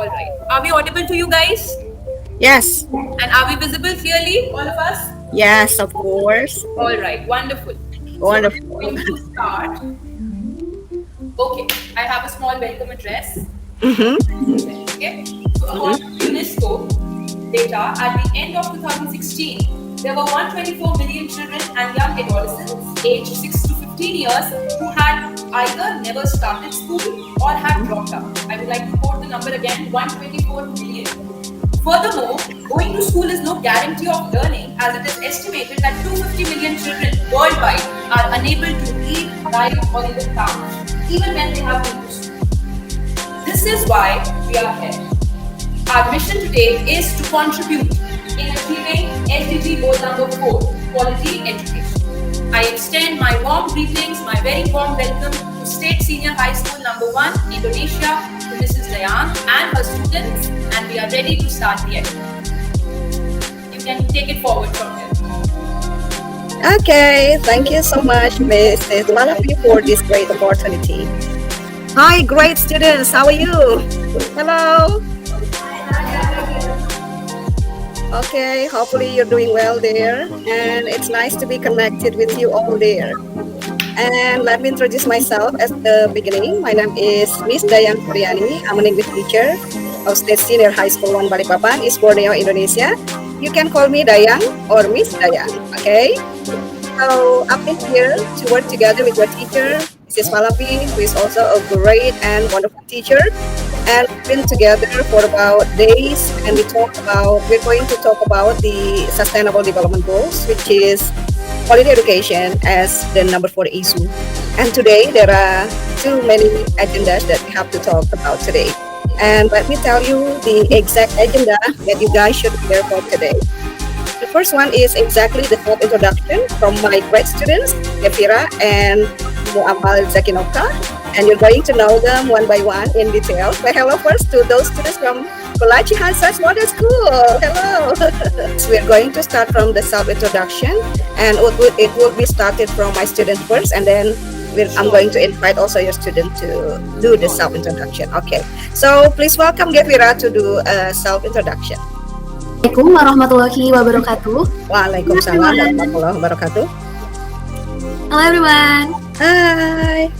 All right. Are we audible to you guys? Yes. And are we visible clearly, all of us? Yes, of course. All right. Wonderful. So I'm Wonderful. going to start. Okay. I have a small welcome address. Mm-hmm. Okay. So according to UNESCO data, at the end of 2016, there were 124 million children and young adolescents aged 6 to 15 years who had either never started school or had dropped out. I would like to quote the number again, 124 million. Furthermore, going to school is no guarantee of learning, as it is estimated that 250 million children worldwide are unable to read, write, or even count, even when they have been to school. This is why we are here. Our mission today is to contribute in achieving SDG goal number 4, quality education. I extend my warm greetings, my very warm welcome to State Senior High School number 1, Indonesia, to Mrs. Dayang and her students, and we are ready to start the activity. You can take it forward from here. Okay, thank you so much, Mrs. Palavi, for this great opportunity. Hi, great students. How are you? Hello. Okay, hopefully you're doing well there, and it's nice to be connected with you all there. And let me introduce myself at the beginning. My name is Miss Dayang Suriani. I'm an English teacher of State Senior High School 1 Balikpapan, East Borneo, Indonesia. You can call me Dayang or Miss Dayang, okay? So I've been here to work together with your teacher, Mrs. Palavi, who is also a great and wonderful teacher. And we've been together for about days, and we're going to talk about the Sustainable Development Goals, which is quality education as the number 4 issue. And today there are too many agendas that we have to talk about today. And let me tell you the exact agenda that you guys should prepare for today. The first one is exactly the introduction from my great students, Ghevira and Muamal Zakinovka, and you're going to know them one by one in detail. But hello first to those students from Kulachi Hansjraj Model School. Hello. So we're going to start from the self-introduction, and it will be started from my student first, and then I'm going to invite also your student to do the self-introduction. Okay, so please welcome Ghevira to do a self-introduction. Assalamualaikum warahmatullahi wabarakatuh. Waalaikumsalam warahmatullahi wabarakatuh. Hello everyone. Hi.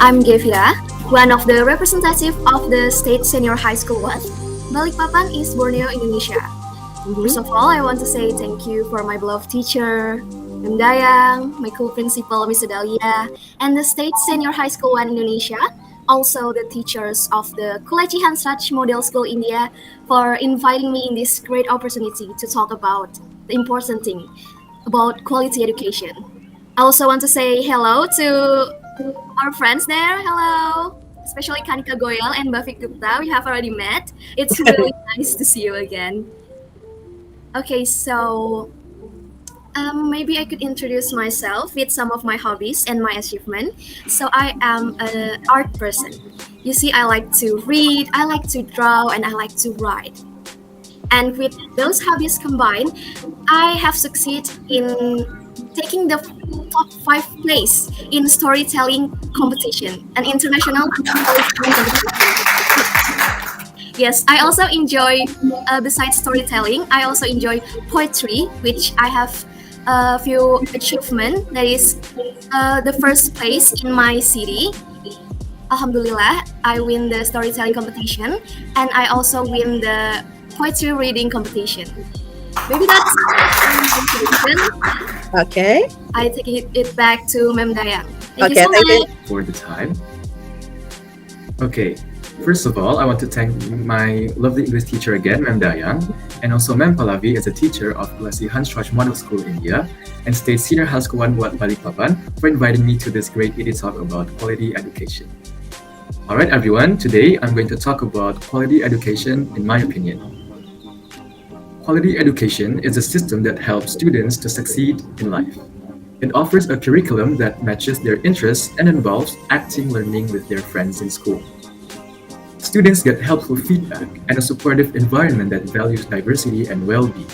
I'm Ghevira, one of the representative of the State Senior High School 1, Balikpapan, East Borneo, Indonesia. First of all, I want to say thank you for my beloved teacher, Ms. Dayang, my co-principal, Ms. Dalia, and the State Senior High School 1 Indonesia, also the teachers of the Kulachi Hansjraj Model School India, for inviting me in this great opportunity to talk about the important thing about quality education. I also want to say hello to our friends there. Hello, especially Kanika, Ghoyal, and Gupta. We have already met. It's really nice to see you again. Okay, so maybe I could introduce myself with some of my hobbies and my achievement. So I am an art person. You see, I like to read, I like to draw, and I like to write. And with those hobbies combined, I have succeeded in taking the top 5 place in storytelling competition, an international storytelling competition. Yes, I also enjoy, besides storytelling, I also enjoy poetry, which I have a few achievements. That is the first place in my city. Alhamdulillah, I win the storytelling competition, and I also win the poetry reading competition. Maybe that's Okay. I take it back to Mem Dayang. Thank you. For the time. Okay, first of all, I want to thank my lovely English teacher again, Mem Dayang, and also Mem Palavi as a teacher of Kulachi Hansjraj Model School India and State Senior High School 1 Balikpapan for inviting me to this great ED talk about quality education. Alright everyone, today I'm going to talk about quality education in my opinion. Quality education is a system that helps students to succeed in life. It offers a curriculum that matches their interests and involves active learning with their friends in school. Students get helpful feedback and a supportive environment that values diversity and well-being.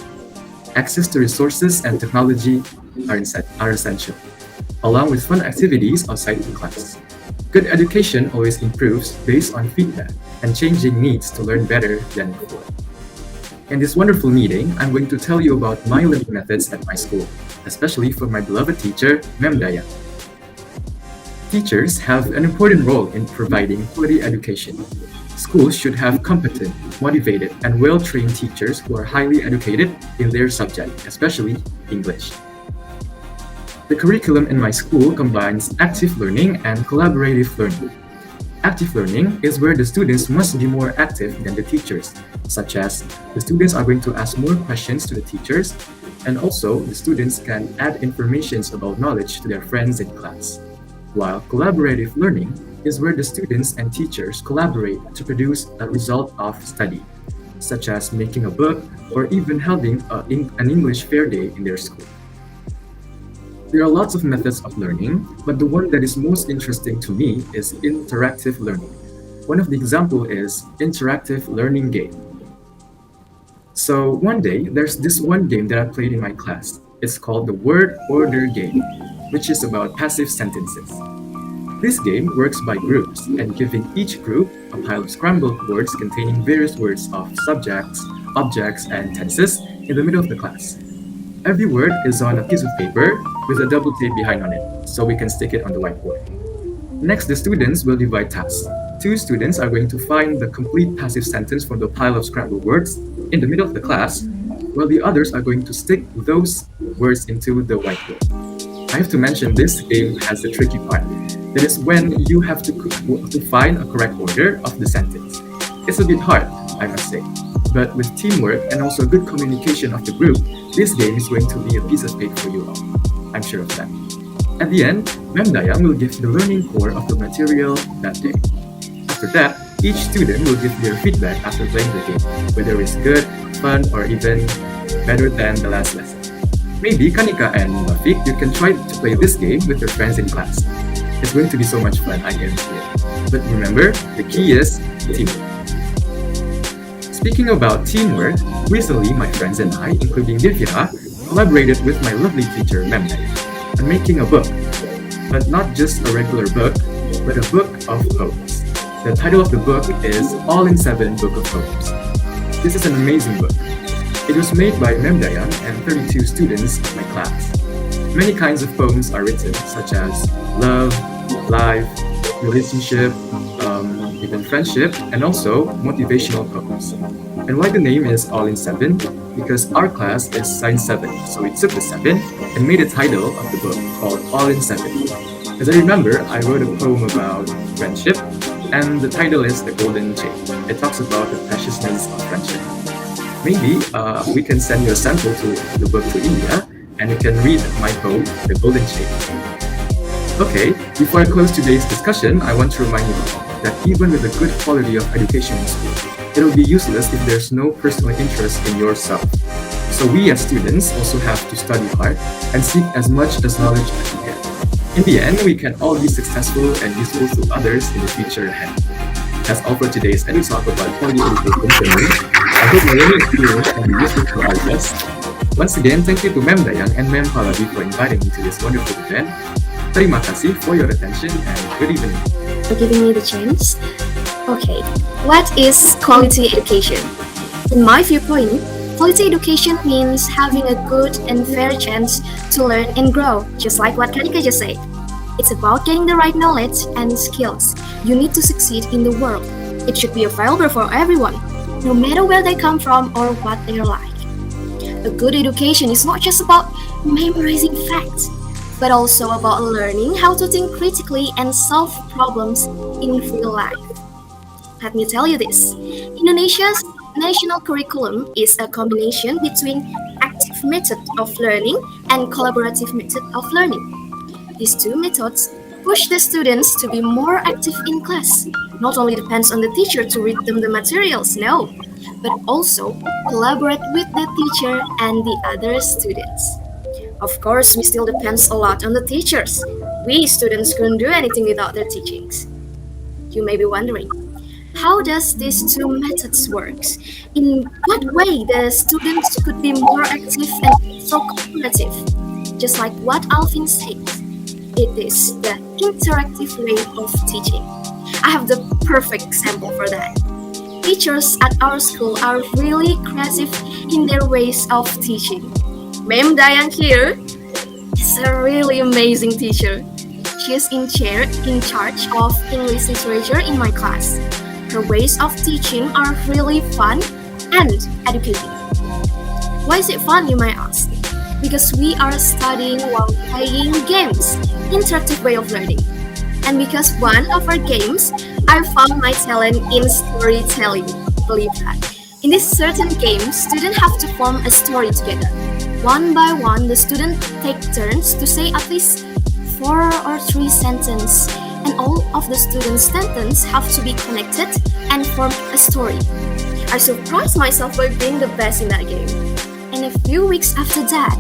Access to resources and technology are essential, along with fun activities outside the class. Good education always improves based on feedback, and changing needs to learn better than before. In this wonderful meeting, I'm going to tell you about my learning methods at my school, especially for my beloved teacher, Mem Dayang. Teachers have an important role in providing quality education. Schools should have competent, motivated, and well-trained teachers who are highly educated in their subject, especially English. The curriculum in my school combines active learning and collaborative learning. Active learning is where the students must be more active than the teachers, such as the students are going to ask more questions to the teachers, and also the students can add information about knowledge to their friends in class. While collaborative learning is where the students and teachers collaborate to produce a result of study, such as making a book or even having an English fair day in their school. There are lots of methods of learning, but the one that is most interesting to me is interactive learning. One of the examples is interactive learning game. So one day, there's this one game that I played in my class. It's called the word order game, which is about passive sentences. This game works by groups and giving each group a pile of scrambled words containing various words of subjects, objects, and tenses in the middle of the class. Every word is on a piece of paper with a double tape behind on it, so we can stick it on the whiteboard. Next, the students will divide tasks. Two students are going to find the complete passive sentence from the pile of scrambled words in the middle of the class, while the others are going to stick those words into the whiteboard. I have to mention this game has the tricky part. That is when you have to find a correct order of the sentence. It's a bit hard, I must say. But with teamwork and also good communication of the group, this game is going to be a piece of cake for you all. I'm sure of that. At the end, Mem Dayang will give the learning core of the material that day. After that, each student will give their feedback after playing the game, whether it's good, fun, or even better than the last lesson. Maybe Kanika and Bhakti, you can try to play this game with your friends in class. It's going to be so much fun, I guarantee it. But remember, the key is teamwork. Speaking about teamwork, recently my friends and I, including Ghevira, collaborated with my lovely teacher, Mem Dayang, on making a book. But not just a regular book, but a book of poems. The title of the book is All in 7 Book of Poems. This is an amazing book. It was made by Mem Dayang and 32 students of my class. Many kinds of poems are written, such as love, life, relationship, even friendship, and also motivational poems. And why the name is All in 7? Because our class is Science 7, so we took the 7 and made a title of the book called All in 7. As I remember, I wrote a poem about friendship, and the title is The Golden Chain. It talks about the preciousness of friendship. Maybe we can send you a sample to the book to India, and you can read my poem, The Golden Chain. Okay, before I close today's discussion, I want to remind you all that even with a good quality of education in school, it will be useless if there's no personal interest in yourself. So we as students also have to study hard and seek as much as knowledge as we can. In the end, we can all be successful and useful to others in the future ahead. That's all for today's Edu Talk about quality education. I hope my learning experience can be useful to our guests. Once again, thank you to Mem Dayang and Mem Palavi for inviting me to this wonderful event. Terima kasih for your attention and good evening. For giving me the chance. Okay, what is quality education? In my viewpoint, quality education means having a good and fair chance to learn and grow, just like what Kanika just said. It's about getting the right knowledge and skills you need to succeed in the world. It should be available for everyone, no matter where they come from or what they're like. A good education is not just about memorizing facts, but also about learning how to think critically and solve problems in real life. Let me tell you this. Indonesia's national curriculum is a combination between active method of learning and collaborative method of learning. These two methods push the students to be more active in class. Not only depends on the teacher to read them the materials, no, but also collaborate with the teacher and the other students. Of course, we still depends a lot on the teachers. We students couldn't do anything without their teachings. You may be wondering, how does these two methods work? In what way the students could be more active and so cooperative? Just like what Alfin said, it is the interactive way of teaching. I have the perfect example for that. teachers at our school are really creative in their ways of teaching. Ma'am Dayang here is a really amazing teacher. She is in charge of English literature in my class. Her ways of teaching are really fun and educating. Why is it fun, you might ask? Because we are studying while playing games, interactive way of learning. And because one of our games, I found my talent in storytelling. Believe that. In this certain game, students have to form a story together. One by one, the students take turns to say at least 4 or 3 sentences, and all of the students' sentences have to be connected and form a story. I surprised myself by being the best in that game. And a few weeks after that,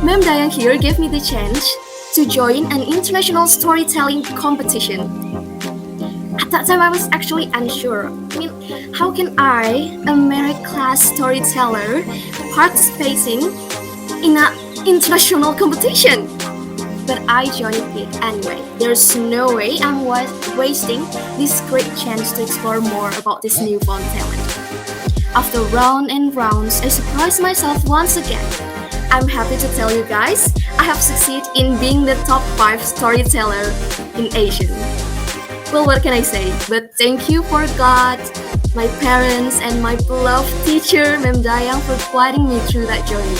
Ma'am Dayang here gave me the chance to join an international storytelling competition. At that time, I was actually unsure. How can I, a married class storyteller, participating in an international competition? But I joined it anyway. There's no way I'm wasting this great chance to explore more about this newfound talent. After rounds and rounds, I surprised myself once again. I'm happy to tell you guys, I have succeeded in being the top 5 storyteller in Asia. Well, what can I say? But thank you for God, my parents, and my beloved teacher, Ma'am Dayang, for guiding me through that journey.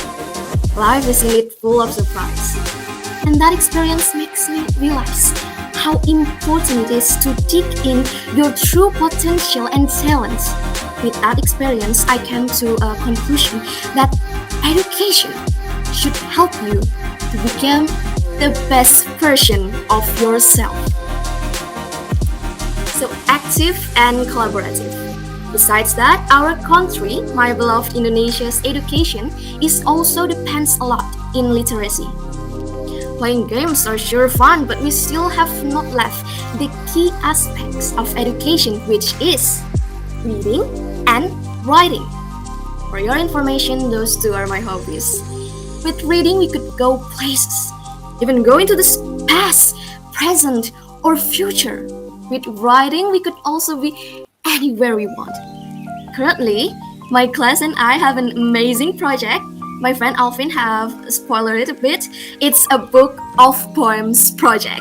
Life is indeed full of surprise. And that experience makes me realize how important it is to dig in your true potential and talents. With that experience, I came to a conclusion that education should help you to become the best version of yourself. So active and collaborative. Besides that, our country, my beloved Indonesia's education, is also depends a lot in literacy. Playing games are sure fun, but we still have not left the key aspects of education, which is reading and writing. For your information, those two are my hobbies. With reading, we could go places, even go into the past, present, or future. With writing, we could also be anywhere we want. Currently, my class and I have an amazing project. My friend Alfin have spoiled it a bit. It's a book of poems project.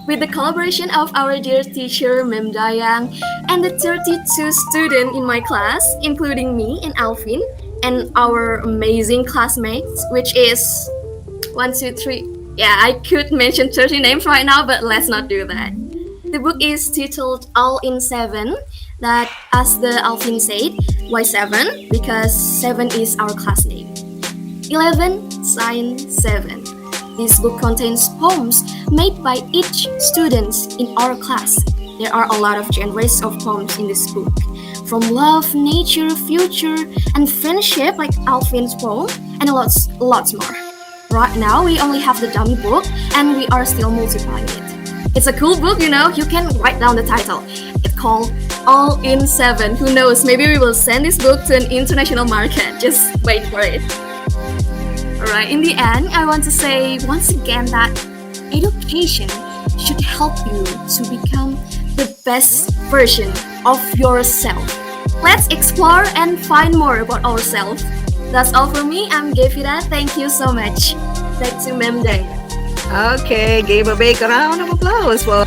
With the collaboration of our dear teacher, Ma'am Dayang, and the 32 students in my class, including me and Alfin, and our amazing classmates, which is 1, 2, 3. Yeah, I could mention 30 names right now, but let's not do that. The book is titled All in 7, that as the Alfin said, why 7? Because 7 is our class name. 11 sign 7. This book contains poems made by each student in our class. There are a lot of genres of poems in this book, from love, nature, future, and friendship like Alfin's poem, and lots more. Right now, we only have the dummy book, and we are still multiplying it. It's a cool book, you know. You can write down the title. It's called All in 7. Who knows? Maybe we will send this book to an international market. Just wait for it. Alright, in the end, I want to say once again that education should help you to become the best version of yourself. Let's explore and find more about ourselves. That's all for me. I'm Ghevira. Thank you so much. Back to Ma'am Dayang. Okay, give a big round of applause for.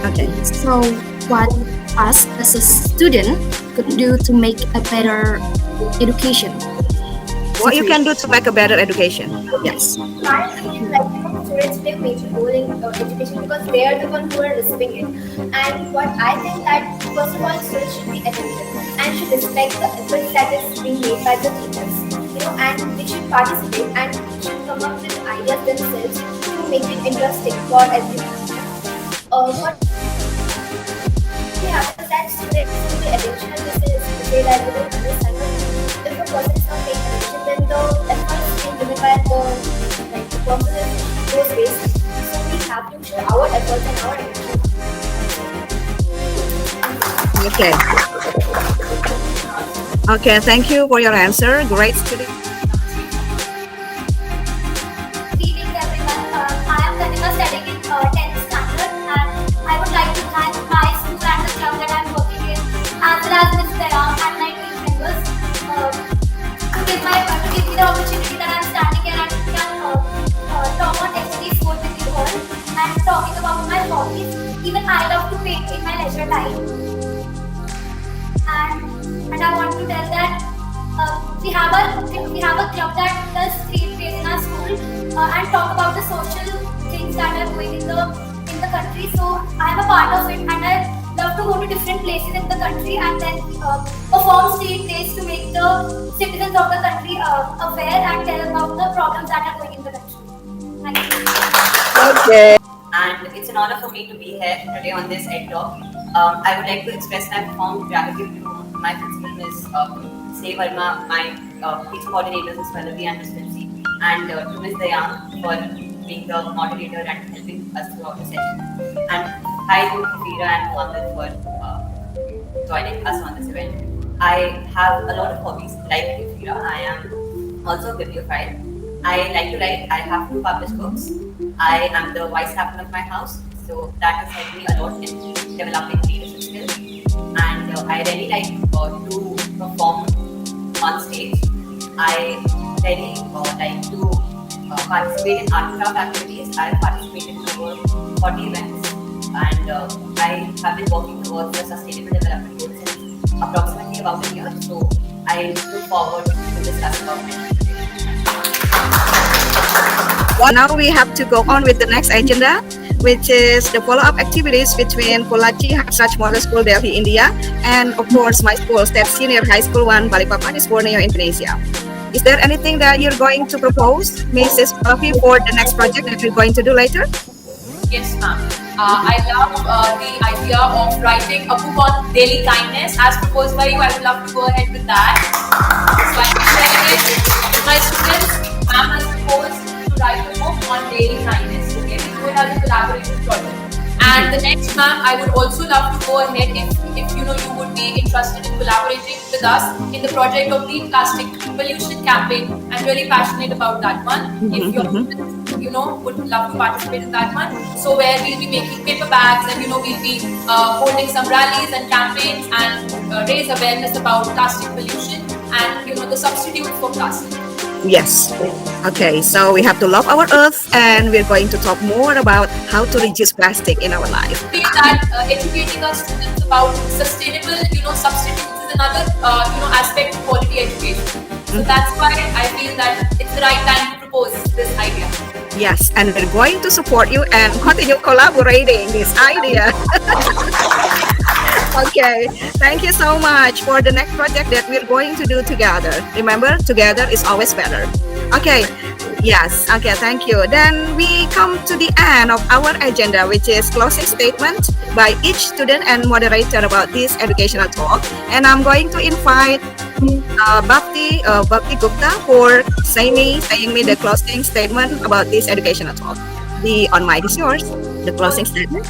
Okay. So, what us as a student could do to make a better education? What you can do to make a better education? Yes. My opinion, students play a major role in education because they are the ones who are receiving it. And what I think that first of all, students should be attentive and should respect the efforts that is being made by the teachers. And they should participate and should come up with ideas themselves to make it interesting for everyone. What happens that students should be attention and they like they don't understand. If a person is not paying attention, then the effort is being given by the person goes waste. So we have to show our efforts and our attention. Okay. Okay, thank you for your answer. Great student. Greetings everyone. I am Kanika studying in 10th standard and I would like to thank my school and the club that I am working in as well as Mr. time. And I want to tell that we have a club that does create praise in our school and talk about the social things that are going in the country. So I am a part of it, and I love to go to different places in the country and then perform state plays to make the citizens of the country aware and tell about the problems that are going in the country. Thank you. Okay. And it's an honor for me to be here today on this ED Talk. I would like to express my profound gratitude to my principal, Ms. Verma, my teacher coordinators, Ms. Palavi and Ms. Vinci, and to Ms. Dayang for being the moderator and helping us throughout the session. And hi to Ghevira and Ghoyal for joining us on this event. I have a lot of hobbies like Ghevira. I am also a bibliophile. I like to write. I have 2 published books. I am the vice captain of my house, so that has helped me a lot in developing leadership skills. And I really like to perform on stage. I really like to participate in art craft activities. I have participated in over 40 events, and I have been working towards the sustainable development goals since approximately about a year. So I look forward to discuss about it. Well, now we have to go on with the next agenda, which is the follow-up activities between Kulachi Hansjraj Model School, Delhi, India, and of course my school, State Senior High School 1 Balikpapan, Borneo, Indonesia. Is there anything that you're going to propose, Mrs. Palavi, for the next project that we're going to do later? Yes, ma'am. I love the idea of writing a book on daily kindness as proposed by you. I would love to go ahead with that. So I'm sharing it with my students. Ma'am has proposed to write a book on daily kindness. Okay, we do it as a collaborative project. And the next, ma'am, I would also love to go ahead if you would be interested in collaborating with us in the project of Leave Plastic Pollution campaign. I'm really passionate about that one. If you're would love to participate in that one. So where we'll be making paper bags and we'll be holding some rallies and campaigns and raise awareness about plastic pollution and the substitute for plastic. Yes. Okay, so we have to love our earth, and we're going to talk more about how to reduce plastic in our life. I feel that educating our students about sustainable substitutes is another aspect of quality education. So that's why I feel that it's the right time to propose this idea. Yes, and we're going to support you and continue collaborating this idea. Okay, thank you so much for the next project that we're going to do together. Remember, together is always better. Okay, yes, okay, thank you. Then we come to the end of our agenda, which is closing statement by each student and moderator about this educational talk. And I'm going to invite Bhakti Gupta for saying me the closing statement about this educational talk. The on mic is yours. The closing statement.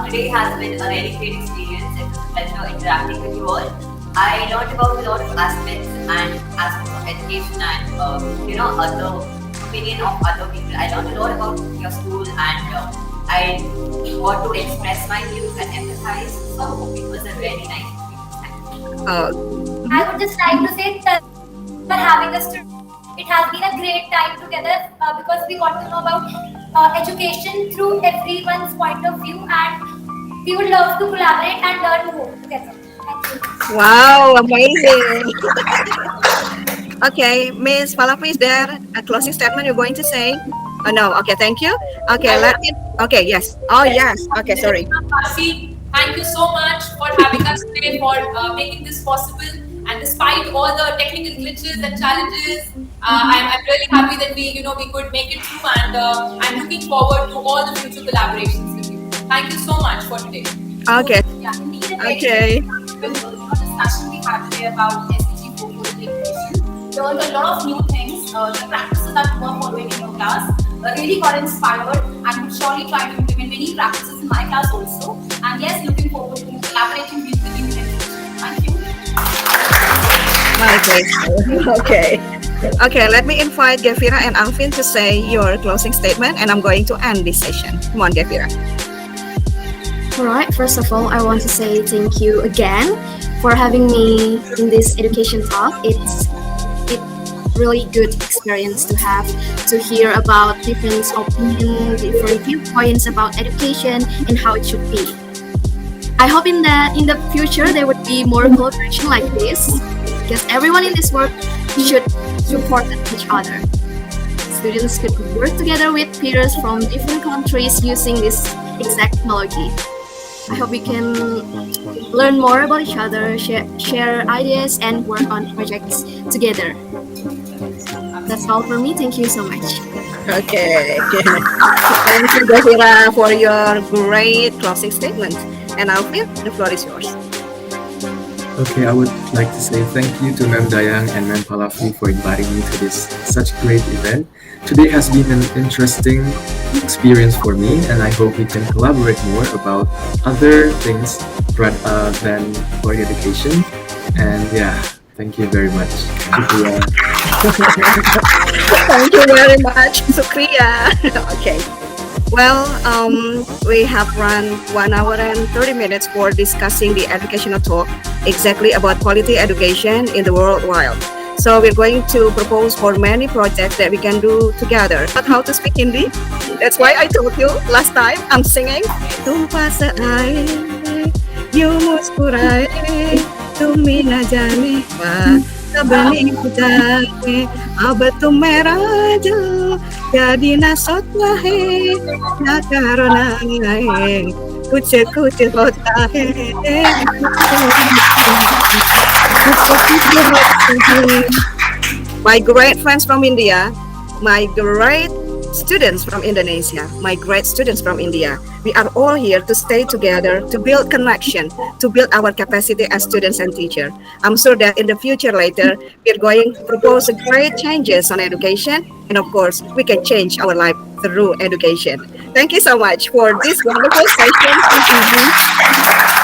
Today has been a really great experience. It was a pleasure interacting with you all. I learned about a lot of aspects of education and other opinion of other people. I learned a lot about your school and I want to express my views and empathize. So it was a very nice experience. I would just like to say that for having us today. It has been a great time together because we got to know about education through everyone's point of view, and we would love to collaborate and learn more together. Thank you. Wow, amazing. Okay, Ms. Palavi, is there a closing statement you're going to say? Oh, no, okay, thank you. Okay, okay, yes. Oh, yes. Okay, sorry. Thank you so much for having us today, for making this possible. And despite all the technical glitches and challenges, I'm really happy that we could make it through, and I'm looking forward to all the future collaborations with you. Thank you so much for today. Okay. Yeah, indeed. Okay. The discussion we had today about SDG 4 education, learned a lot of new things. The practices that we were following in your class really got inspired, and will surely try to implement many practices in my class also. And yes, looking forward to collaborating with you in the future. Thank you. Okay. Okay, let me invite Ghevira and Alfin to say your closing statement, and I'm going to end this session. Come on, Ghevira. Alright, first of all, I want to say thank you again for having me in this education talk. It's really good experience to have, to hear about different opinions, different viewpoints about education and how it should be. I hope in the future there would be more collaboration like this, because everyone in this world should support each other. Students could work together with peers from different countries using this exact technology. I hope we can learn more about each other, share ideas, and work on projects together. That's all for me. Thank you so much. Okay. Thank you, Ghevira, for your great closing statement. And Alfin, the floor is yours. Okay, I would like to say thank you to Ma'am Dayang and Ma'am Palavi for inviting me to this such great event. Today has been an interesting experience for me, and I hope we can collaborate more about other things than quality education. And yeah, thank you very much. Shukriya. Thank you very much, Sukriya. Okay. Well, we have run 1 hour and 30 minutes for discussing the educational talk exactly about quality education in the world wide. So we're going to propose for many projects that we can do together. But how to speak Hindi? That's why I told you last time I'm singing. Tum paas aaye, yun muskuraye, tum hi na jaane kya kab nahi jaane, ab tum mera jo jadi na sotna hai, na karna hai, kuch kuch hota hai. My great friends from India, my great students from Indonesia, my great students from India, we are all here to stay together, to build connection, to build our capacity as students and teachers. I'm sure that in the future later, we're going to propose great changes on education, and of course, we can change our life through education. Thank you so much for this wonderful session this evening.